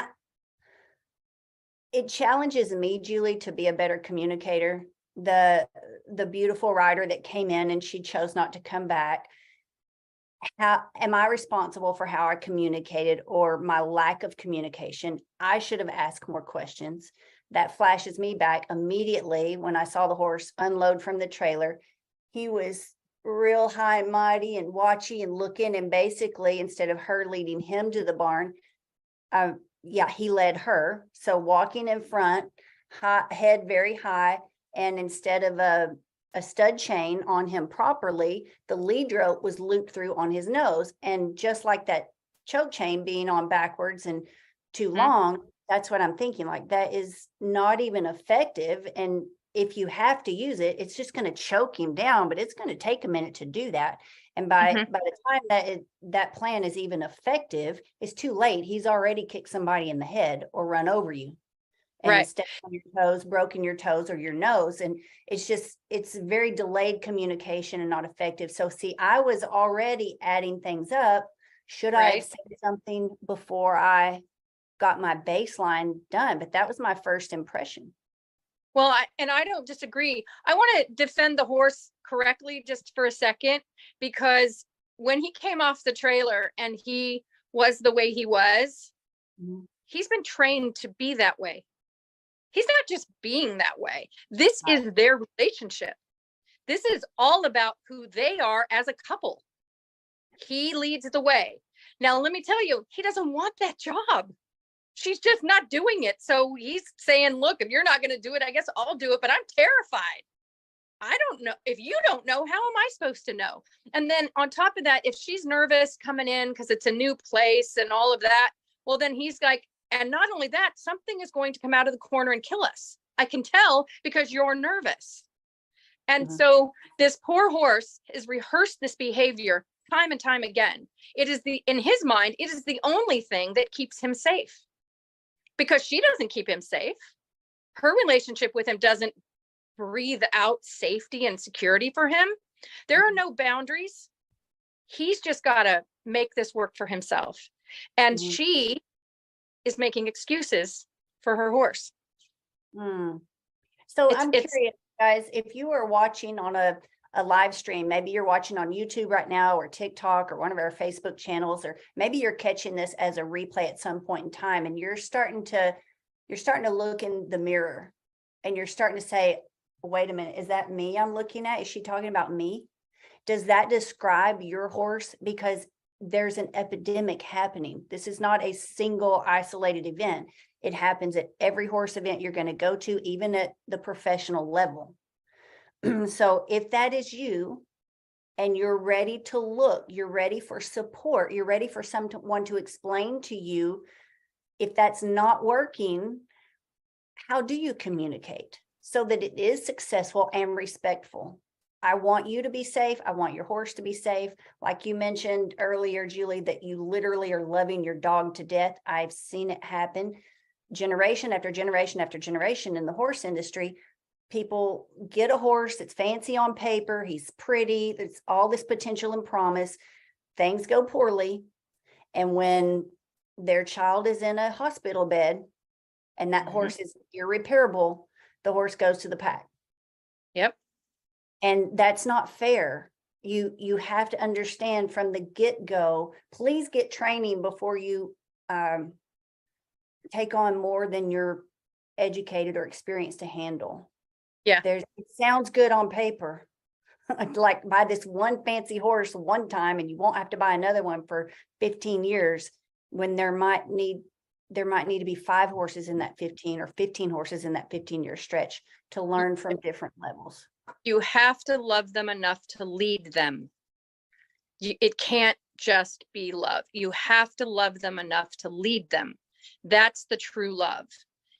it challenges me, Julie, to be a better communicator. The beautiful writer that came in and she chose not to come back. How am I responsible for how I communicated or my lack of communication? I should have asked more questions. That flashes me back immediately when I saw the horse unload from the trailer. He was real high and mighty and watchy and looking, and basically instead of her leading him to the barn, he led her. So walking in front, head very high, and instead of a stud chain on him properly, the lead rope was looped through on his nose. And just like that choke chain being on backwards and too long, that's what I'm thinking, like that is not even effective. And if you have to use it, it's just going to choke him down, but it's going to take a minute to do that. And by the time that plan is even effective, it's too late. He's already kicked somebody in the head or run over you. And stepped on your toes, broken your toes or your nose. And it's very delayed communication and not effective. So see, I was already adding things up. Should I have said something before I got my baseline done? But that was my first impression. Well, I don't disagree. I want to defend the horse correctly just for a second, because when he came off the trailer and he was the way he was, he's been trained to be that way. He's not just being that way. This is their relationship. This is all about who they are as a couple. He leads the way. Now, let me tell you, he doesn't want that job. She's just not doing it. So he's saying, look, if you're not going to do it, I guess I'll do it, but I'm terrified. I don't know. If you don't know, how am I supposed to know? And then on top of that, if she's nervous coming in because it's a new place and all of that, well, then he's like, and not only that, something is going to come out of the corner and kill us. I can tell because you're nervous. And so this poor horse has rehearsed this behavior time and time again. It is in his mind, it is the only thing that keeps him safe, because she doesn't keep him safe. Her relationship with him doesn't breathe out safety and security for him. There are no boundaries. He's just got to make this work for himself. And she is making excuses for her horse. So I'm curious, guys, if you are watching on a live stream, maybe you're watching on YouTube right now or TikTok or one of our Facebook channels, or maybe you're catching this as a replay at some point in time, and you're starting to look in the mirror and you're starting to say, wait a minute, is that me I'm looking at? Is she talking about me? Does that describe your horse? Because there's an epidemic happening. This is not a single isolated event. It happens at every horse event you're going to go to, even at the professional level. So if that is you and you're ready to look, you're ready for support, you're ready for someone to explain to you, if that's not working, how do you communicate so that it is successful and respectful? I want you to be safe. I want your horse to be safe. Like you mentioned earlier, Julie, that you literally are loving your dog to death. I've seen it happen generation after generation after generation in the horse industry. People get a horse that's fancy on paper. He's pretty. There's all this potential and promise. Things go poorly. And when their child is in a hospital bed and that horse is irreparable, the horse goes to the pack. Yep. And that's not fair. You have to understand from the get-go, please get training before you take on more than you're educated or experienced to handle. Yeah. It sounds good on paper. Like buy this one fancy horse one time and you won't have to buy another one for 15 years, when there might need to be 5 horses in that 15 or 15 horses in that 15-year stretch to learn from different levels. You have to love them enough to lead them. It can't just be love. You have to love them enough to lead them. That's the true love,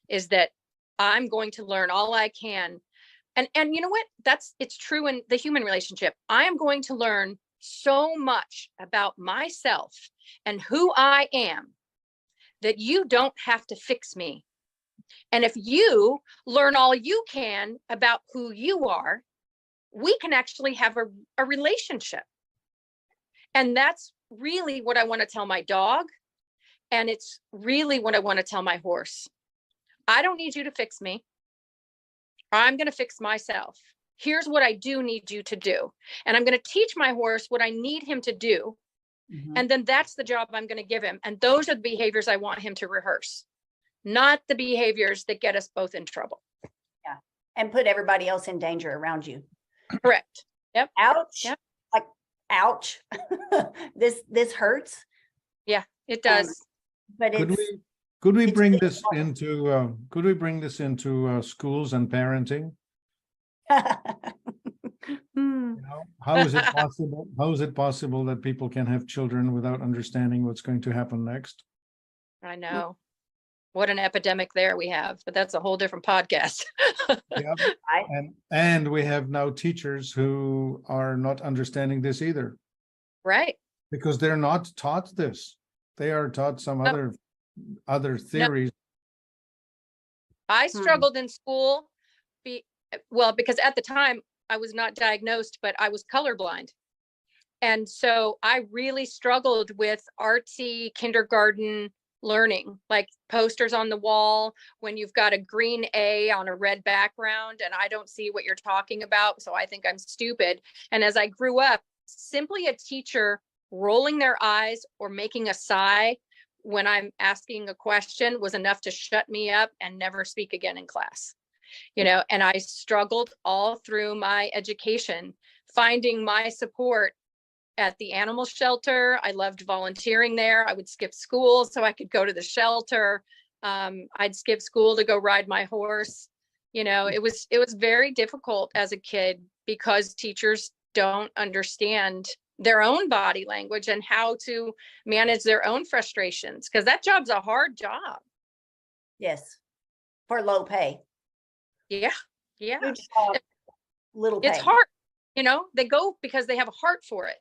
is that I'm going to learn all I can. And you know what? It's true in the human relationship. I am going to learn so much about myself and who I am that you don't have to fix me. And if you learn all you can about who you are, we can actually have a relationship. And that's really what I want to tell my dog. And it's really what I want to tell my horse. I don't need you to fix me. I'm going to fix myself. Here's what I do need you to do. And I'm going to teach my horse what I need him to do. And then that's the job I'm going to give him. And those are the behaviors I want him to rehearse, not the behaviors that get us both in trouble. Yeah. And put everybody else in danger around you. Correct. Yep. Ouch. Yep. Like, ouch. This hurts. Yeah, it does. But it's, Could we it's bring really this into schools and parenting? Hmm. You know, how is it possible? How is it possible that people can have children without understanding what's going to happen next? I know. What an epidemic there we have, but that's a whole different podcast. Yeah, and we have now teachers who are not understanding this either, Right. because they're not taught this. They are taught some other theories. I struggled in school because at the time I was not diagnosed, but I was colorblind. And so I really struggled with artsy kindergarten learning, like posters on the wall when you've got a green A on a red background and I don't see what you're talking about. So I think I'm stupid. And as I grew up, simply a teacher rolling their eyes or making a sigh when I'm asking a question was enough to shut me up and never speak again in class. You know, and I struggled all through my education, finding my support at the animal shelter. I loved volunteering there. I would skip school so I could go to the shelter. I'd skip school to go ride my horse. You know, it was very difficult as a kid because teachers don't understand their own body language and how to manage their own frustrations, because that job's a hard job. Yes. For low pay. Yeah. Yeah. Huge job, little pay. It's hard. You know, they go because they have a heart for it.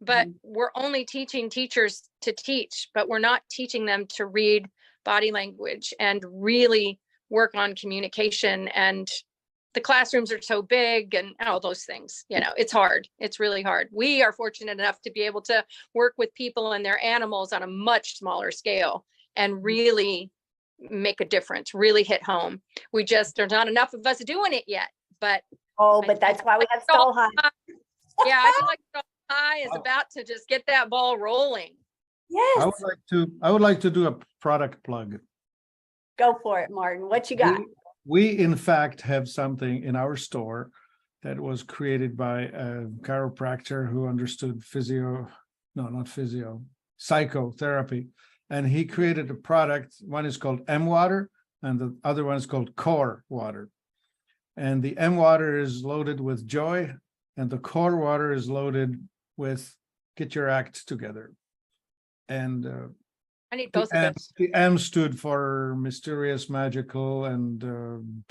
But we're only teaching teachers to teach, but we're not teaching them to read body language and really work on communication. And the classrooms are so big and all those things. You know, it's hard. It's really hard. We are fortunate enough to be able to work with people and their animals on a much smaller scale and really make a difference, really hit home. There's not enough of us doing it yet, but. Oh, but that's why we have Stall High. Yeah, I feel like Stall High is about to just get that ball rolling. Yes. I would like to do a product plug. Go for it, Martin. What you got? We in fact have something in our store that was created by a chiropractor who understood psychotherapy. And he created a product. One is called M Water and the other one is called Core Water. And the M Water is loaded with joy and the Core Water is loaded with get your act together. And I need both of those. the M stood for mysterious, magical, and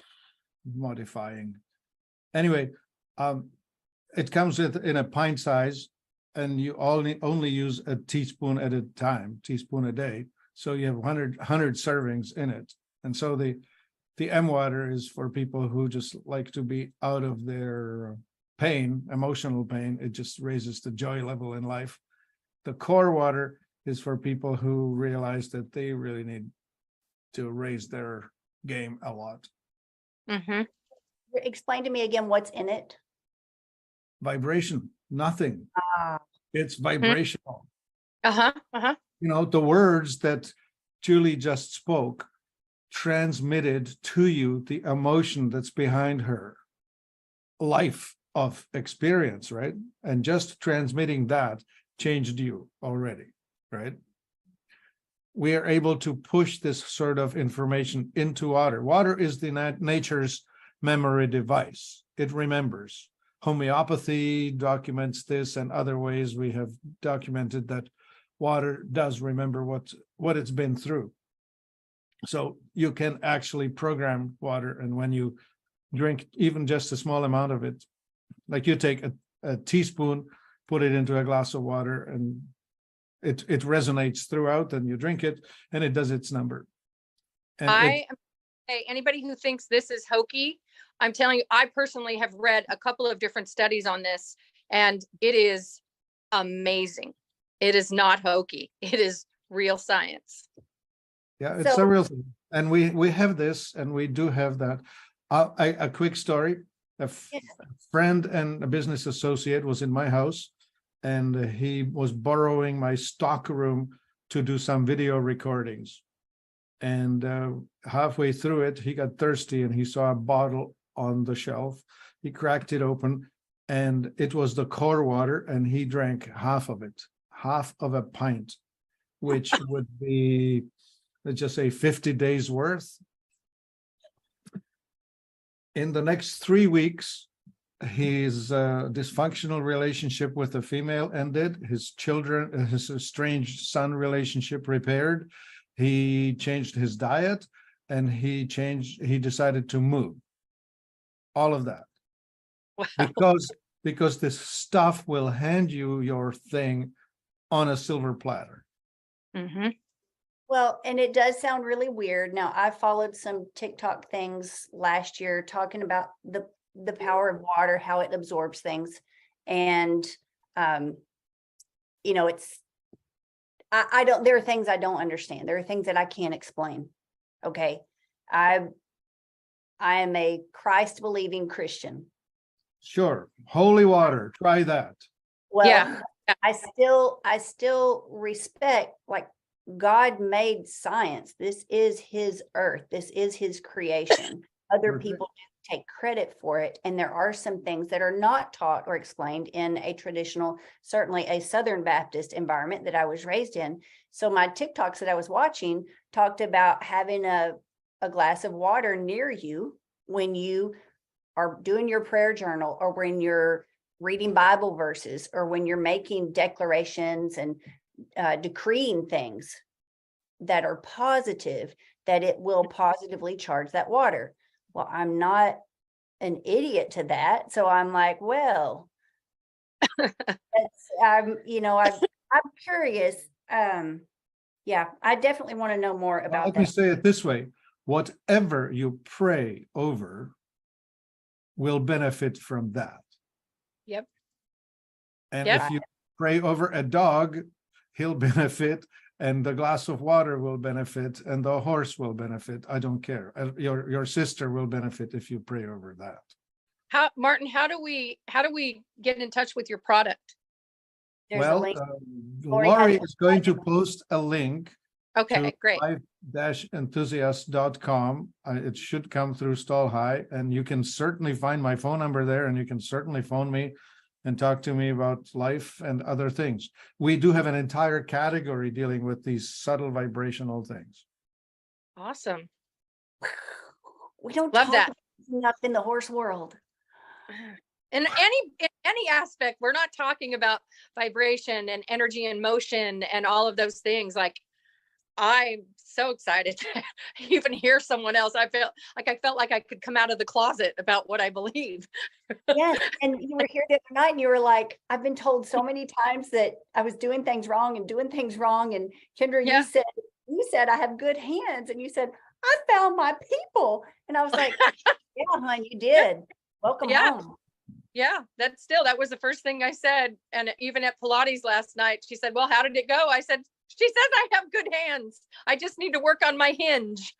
modifying. Anyway, it comes in a pint size, and you only use a teaspoon at a time, teaspoon a day. So you have 100 servings in it. And so the M Water is for people who just like to be out of their pain, emotional pain. It just raises the joy level in life. The Core Water is for people who realize that they really need to raise their game a lot. Mm-hmm. Explain to me again what's in it. Vibration, nothing. It's vibrational. Uh-huh. Uh-huh. You know, the words that Julie just spoke transmitted to you the emotion that's behind her life of experience, right? And just transmitting that changed you already. Right? We are able to push this sort of information into water. Water is the nature's memory device. It remembers. Homeopathy documents this, and other ways we have documented that water does remember what it's been through. So you can actually program water, and when you drink even just a small amount of it, like you take a teaspoon, put it into a glass of water, and it resonates throughout, and you drink it, and it does its number. And Hey, anybody who thinks this is hokey, I'm telling you, I personally have read a couple of different studies on this, and it is amazing. It is not hokey. It is real science. yeah, it's So- a real thing. And we have this, and we do have that. A quick story. A friend and a business associate was in my house, and he was borrowing my stock room to do some video recordings. And halfway through it, he got thirsty, and he saw a bottle on the shelf. He cracked it open, and it was the core water, and he drank half of it, half of a pint, which would be, let's just say, 50 days worth. In the next 3 weeks, his dysfunctional relationship with the female ended. His estranged son relationship repaired. He changed his diet, and he decided to move. All of that. Wow. Because this stuff will hand you your thing on a silver platter. Mm-hmm. Well, and it does sound really weird. Now, I followed some TikTok things last year talking about the power of water, how it absorbs things. And, it's, I don't, there are things I don't understand. There are things that I can't explain. Okay. I am a Christ believing Christian. Sure, holy water, try that. Well, Yeah. I still respect, like, God made science. This is his earth. This is his creation. Other Perfect. people do take credit for it. And there are some things that are not taught or explained in a traditional, certainly a Southern Baptist environment that I was raised in. So my TikToks that I was watching talked about having a glass of water near you when you are doing your prayer journal, or when you're reading Bible verses, or when you're making declarations and decreeing things that are positive, that it will positively charge that water. Well, I'm not an idiot to that. So I'm like, well, I'm curious. Yeah, I definitely want to know more Well, about let me that. say it this way: whatever you pray over will benefit from that. Yep. And Yep. if you pray over a dog, he'll benefit, and the glass of water will benefit, and the horse will benefit. I don't care. Your sister will benefit if you pray over that. Martin, how do we get in touch with your product? There's a link. Lori is going to post a link Okay, to great. life-enthusiast.com. It should come through Stall High, and you can certainly find my phone number there, and you can certainly phone me and talk to me about life and other things. We do have an entire category dealing with these subtle vibrational things. Awesome. We don't Love talk that. about this enough in the horse world. In any aspect, we're not talking about vibration and energy and motion and all of those things. Like, I'm so excited to even hear someone else. I felt like I could come out of the closet about what I believe. Yes, and you were here the other night and you were like, I've been told so many times that I was doing things wrong. And Kendra, Yeah. you said I have good hands, and you said, I found my people. And I was like, yeah, hon, you did. Welcome Yeah. home. Yeah, that was the first thing I said. And even at Pilates last night, she said, well, how did it go? I said, she says I have good hands. I just need to work on my hinge.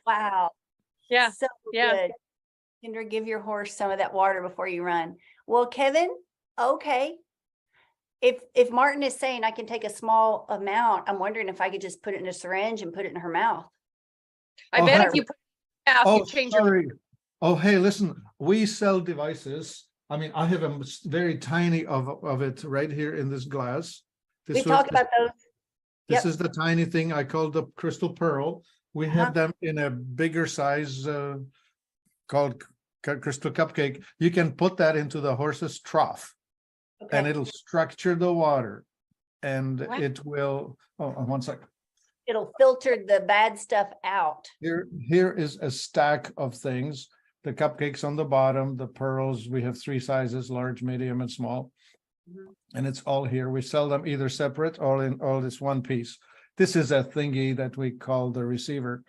Wow. Yeah. So Yeah. good. Kendra, give your horse some of that water before you run. Well, Kevin, okay. If Martin is saying I can take a small amount, I'm wondering if I could just put it in a syringe and put it in her mouth. I Oh, bet hi. if you put it out, Oh, you change your sorry. Oh, hey, listen, we sell devices. I mean, I have a very tiny of it right here in this glass. We talked about those. This Yep. is the tiny thing I call the crystal pearl. We have them in a bigger size called crystal cupcake. You can put that into the horse's trough, and Okay. it'll structure the water. and What? it will, oh, 1 second. It'll filter the bad stuff out. Here is a stack of things. The cupcakes on the bottom, the pearls, we have 3 sizes, large, medium, and small. Mhm. And it's all here. We sell them either separate or in all this one piece. This is a thingy that we call the receiver,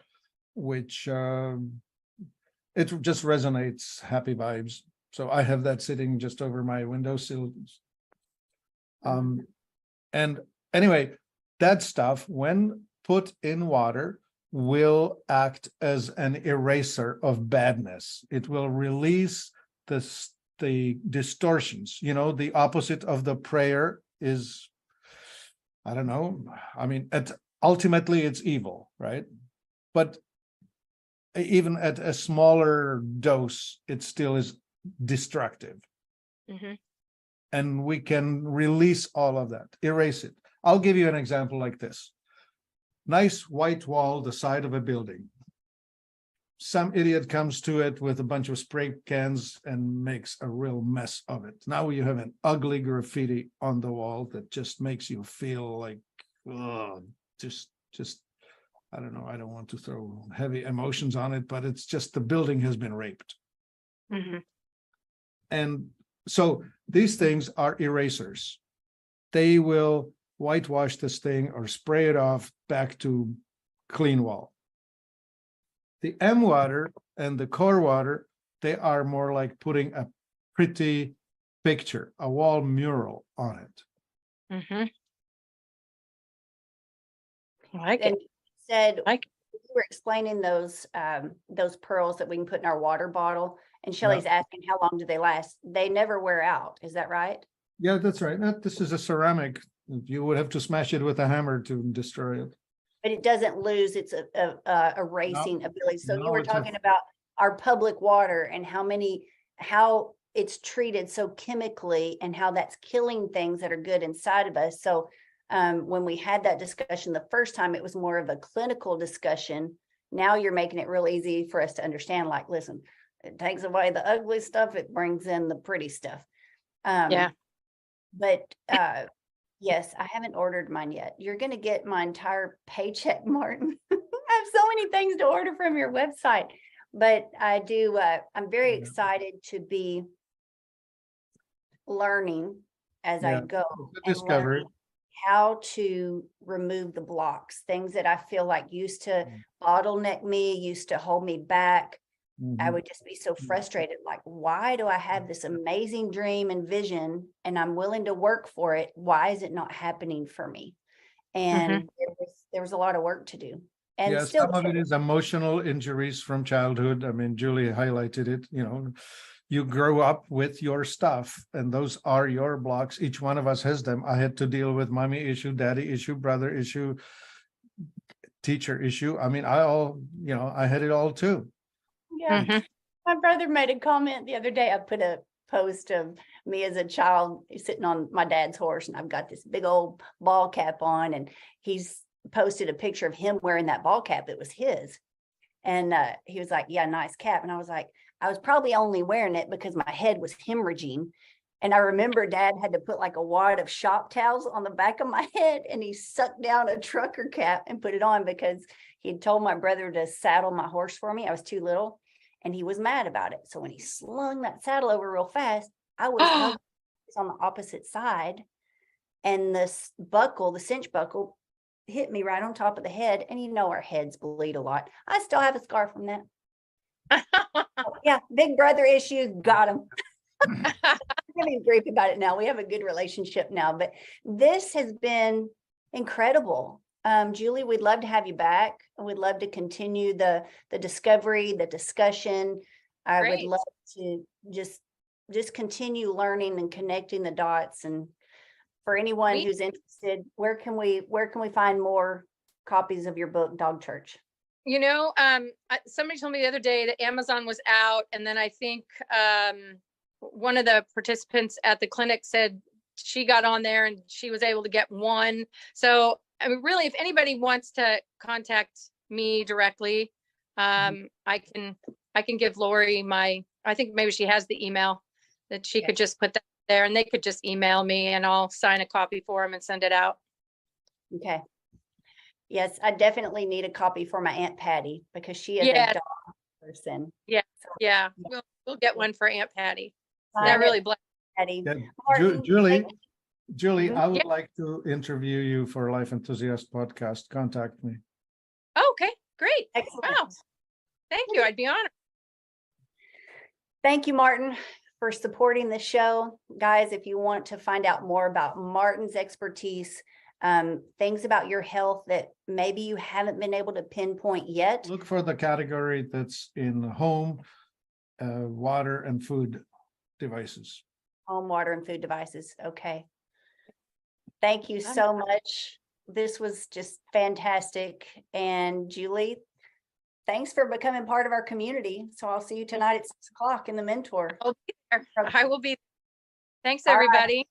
which it just resonates happy vibes. So I have that sitting just over my windowsill. And anyway, that stuff, when put in water, will act as an eraser of badness. It will release the distortions. You know, the opposite of the prayer is, I don't know. I mean, ultimately it's evil, right? But even at a smaller dose, it still is destructive. Mhm. And we can release all of that, erase it. I'll give you an example like this. Nice white wall, the side of a building. Some idiot comes to it with a bunch of spray cans and makes a real mess of it. Now you have an ugly graffiti on the wall that just makes you feel like, ugh, just, I don't know, I don't want to throw heavy emotions on it, but it's just the building has been raped. Mhm. And so these things are erasers. They will whitewash this thing or spray it off back to clean wall. The M water and the core water, they are more like putting a pretty picture, a wall mural on it. Mhm. I like And it. you said, Like- you were explaining those pearls that we can put in our water bottle, and Shelley's asking how long do they last? They never wear out. Is that right? Yeah, that's right. This is a ceramic. You would have to smash it with a hammer to destroy it. But it doesn't lose its erasing ability. So you no, were it's a- talking about our public water and how it's treated so chemically and how that's killing things that are good inside of us. So when we had that discussion the first time, it was more of a clinical discussion. Now you're making it real easy for us to understand, like, listen, it takes away the ugly stuff, it brings in the pretty stuff. Yeah. But yes, I haven't ordered mine yet. You're going to get my entire paycheck, Martin. I have so many things to order from your website, but I do. I'm very Yeah. excited to be learning as I Yeah, go it's a and discovery. learning how to remove the blocks, things that I feel like used to bottleneck me, used to hold me back. I Mhm. would just be so frustrated. Like, why do I have this amazing dream and vision and I'm willing to work for it? Why is it not happening for me? And there was a lot of work to do. And Yeah, still, some of it is emotional injuries from childhood. I mean, Julie highlighted it, you know, you grow up with your stuff and those are your blocks. Each one of us has them. I had to deal with mommy issue, daddy issue, brother issue, teacher issue. I mean, I had it all too. yeah. Mhm. My brother made a comment the other day. I put a post of me as a child sitting on my dad's horse, and I've got this big old ball cap on, and he's posted a picture of him wearing that ball cap. It was his. And he was like, yeah, nice cap. And I was like, I was probably only wearing it because my head was hemorrhaging. And I remember Dad had to put like a wad of shop towels on the back of my head, and he sucked down a trucker cap and put it on because he'd told my brother to saddle my horse for me. I was too little, and he was mad about it. So when he slung that saddle over real fast, I was hugging on the opposite side, and this buckle, the cinch buckle, hit me right on top of the head. And you know, our heads bleed a lot. I still have a scar from that. Yeah, big brother issues, got him. I'm getting grief about it now. We have a good relationship now, but this has been incredible. Julie, we'd love to have you back. We'd love to continue the discovery, the discussion. I would Great. love to just continue learning and connecting the dots. And for anyone Me- who's interested, where can we find more copies of your book, Dog Church? You know, somebody told me the other day that Amazon was out, and then I think one of the participants at the clinic said she got on there and she was able to get one. So, I mean, really, if anybody wants to contact me directly, I can give Lori I think maybe she has the email that she could just put that there, and they could just email me and I'll sign a copy for them and send it out. Okay. Yes, I definitely need a copy for my Aunt Patty because she is a Yeah. dog person. Yeah, Yeah. we'll get one for Aunt Patty. Sign That it, really blessed. Patty. Yeah, Martin, Julie, thank- Julie, Mhm. I would Yeah. like to interview you for Life Enthusiast podcast. Contact me. Okay, great. Excellent. Wow. Thank you. I'd be honored. Thank you, Martin, for supporting the show. Guys, if you want to find out more about Martin's expertise, things about your health that maybe you haven't been able to pinpoint yet, Look for the category that's in home, water and food devices. home, water, and food devices. Okay. Thank you so much. This was just fantastic. And Julie, thanks for becoming part of our community. So I'll see you tonight at 6 o'clock in the Mentor. I'll be there. I will be. Thanks, All right. everybody.